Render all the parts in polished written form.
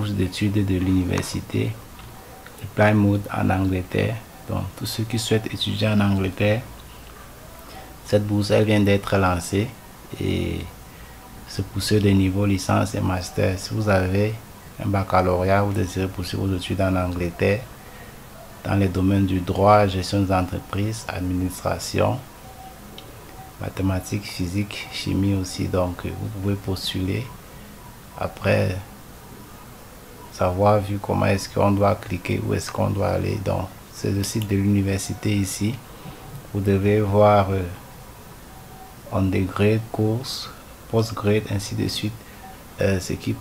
bourse d'études de l'université de Plymouth en Angleterre. Donc tous ceux qui souhaitent étudier en Angleterre, cette bourse elle vient d'être lancée et c'est pour ceux des niveaux licence et master. Si vous avez un baccalauréat, vous désirez poursuivre vos études en Angleterre dans les domaines du droit, gestion des entreprises, administration, mathématiques, physique, chimie aussi, donc vous pouvez postuler après savoir vu comment est-ce qu'on doit cliquer, où est-ce qu'on doit aller. Donc c'est le site de l'université ici. Vous devez voir undergrad, course, postgrad, ainsi de suite, ce qui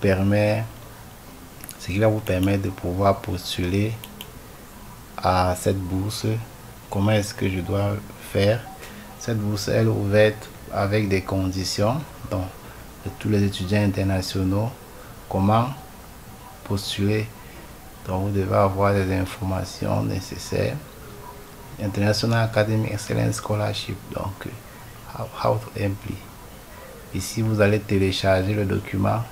va vous permettre de pouvoir postuler à cette bourse. Comment est-ce que je dois faire? Cette bourse elle est ouverte avec des conditions, donc de tous les étudiants internationaux. Comment postuler? Donc vous devez avoir les informations nécessaires. International Academic Excellence Scholarship, donc how to apply. Ici vous allez télécharger le document.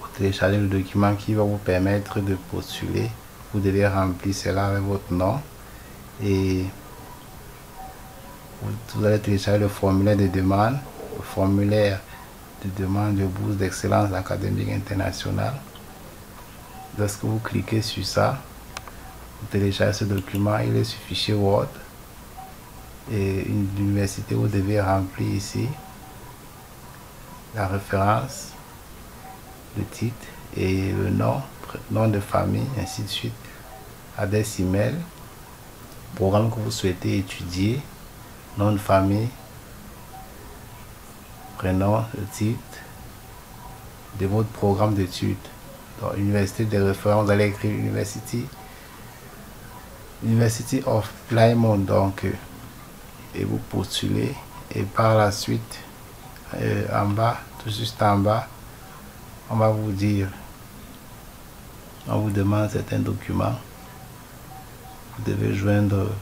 Vous téléchargez le document qui va vous permettre de postuler. Vous devez remplir cela avec votre nom et vous allez télécharger le formulaire de demande, le formulaire de demande de bourse d'excellence académique internationale. Lorsque vous cliquez sur ça, vous téléchargez ce document, il est sur fichier Word et l'université, vous devez remplir ici la référence, le titre et le nom de famille, ainsi de suite, adresse email, programme que vous souhaitez étudier, nom de famille, prénom, le titre de votre programme d'études. Donc université de référence, vous allez écrire University of Plymouth, donc et vous postulez et par la suite en bas, tout juste en bas, on va vous dire, on vous demande certains documents. Vous devez joindre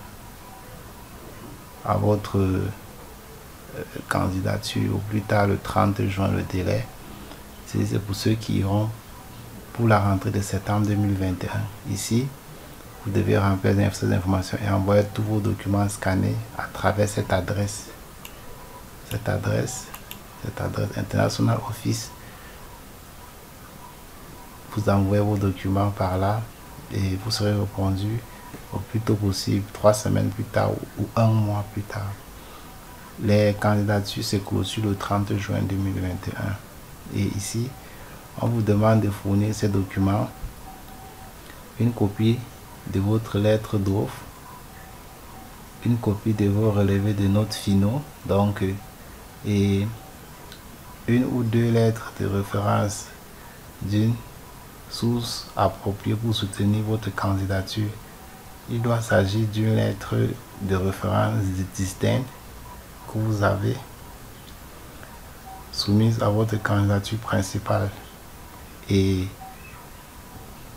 à votre candidature au plus tard le 30 juin le délai. C'est pour ceux qui iront pour la rentrée de septembre 2021. Ici, vous devez remplir ces informations et envoyer tous vos documents scannés à travers cette adresse. Cette adresse International Office. Vous envoyez vos documents par là et vous serez répondu au plus tôt possible, 3 semaines plus tard ou 1 mois plus tard. Les candidatures se clôturent le 30 juin 2021. Et ici, on vous demande de fournir ces documents, une copie de votre lettre d'offre, une copie de vos relevés de notes finaux, donc, et une ou deux lettres de référence d'une source appropriée pour soutenir votre candidature. Il doit s'agir d'une lettre de référence distincte que vous avez soumise à votre candidature principale. Et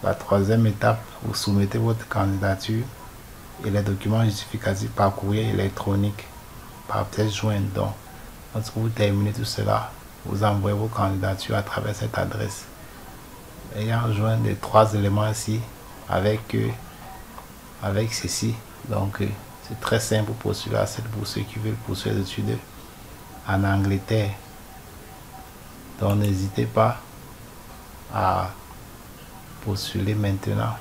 la troisième étape, vous soumettez votre candidature et les documents justificatifs par courrier électronique, par pièce jointe. Donc, lorsque vous terminez tout cela, vous envoyez vos candidatures à travers cette adresse. Ayant joint les 3 éléments ici avec ceci. Donc, c'est très simple pour postuler à cette bourse qui veulent poursuivre les études en Angleterre. Donc, n'hésitez pas à postuler maintenant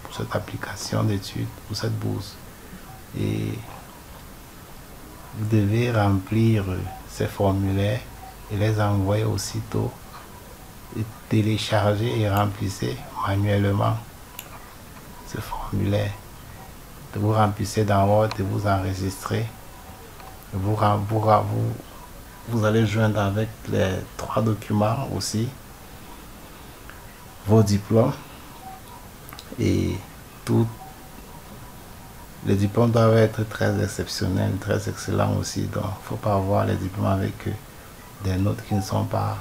pour cette application d'études, pour cette bourse. Et vous devez remplir ces formulaires et les envoyer aussitôt. Et télécharger et remplissez manuellement ce formulaire. Vous remplissez dans Word et vous enregistrez. Vous allez joindre avec les 3 documents aussi vos diplômes et tout. Les diplômes doivent être très exceptionnels, très excellents aussi. Donc, il ne faut pas avoir les diplômes avec des notes qui ne sont pas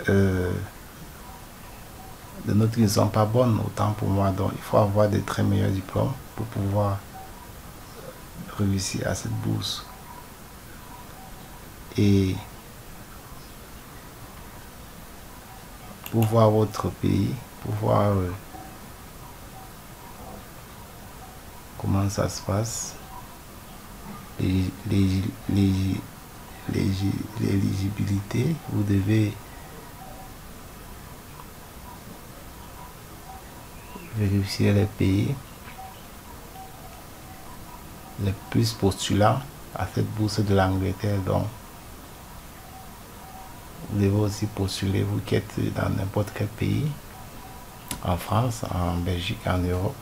de notes qui ne sont pas bonnes, autant pour moi. Donc il faut avoir de très meilleurs diplômes pour pouvoir réussir à cette bourse. Et pour voir votre pays, pour voir comment ça se passe, l'éligibilité. Vous devez vérifier les pays les plus postulants à cette bourse de l'Angleterre. Donc vous devez aussi postuler, vous qui êtes dans n'importe quel pays, en France, en Belgique, en Europe,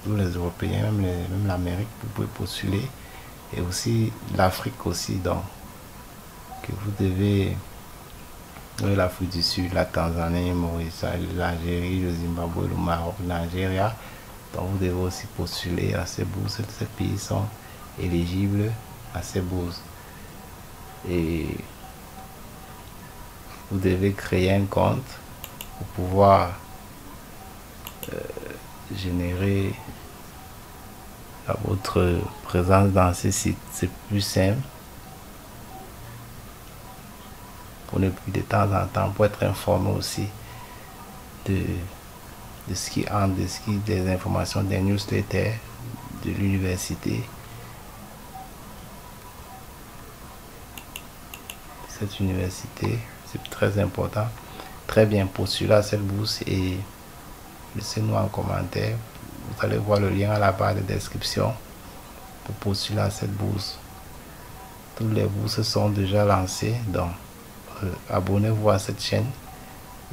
tous les Européens, même l'Amérique, vous pouvez postuler, et aussi l'Afrique aussi, donc que vous devez, l'Afrique du Sud, la Tanzanie, Maurice, l'Algérie, le Zimbabwe, le Maroc, le Nigeria. Donc vous devez aussi postuler à ces bourses. Ces pays sont éligibles à ces bourses. Et vous devez créer un compte pour pouvoir générer votre présence dans ces sites. C'est plus simple. Prenez plus de temps en temps pour être informé aussi de ce qui entre, des informations des newsletters de l'université. Cette université, c'est très important. Très bien, postulez à cette bourse et laissez-nous en commentaire. Vous allez voir le lien à la barre de description pour postuler à cette bourse. Toutes les bourses sont déjà lancées, donc abonnez-vous à cette chaîne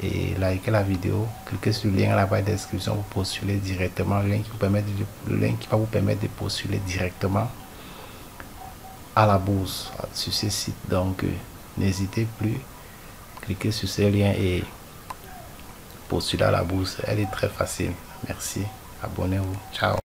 et likez la vidéo. Cliquez sur le lien à la barre de description pour postuler directement. Le lien qui va vous permettre de postuler directement à la bourse sur ce site. Donc n'hésitez plus, cliquez sur ce lien et postulez à la bourse. Elle est très facile. Merci. Abonnez-vous. Ciao.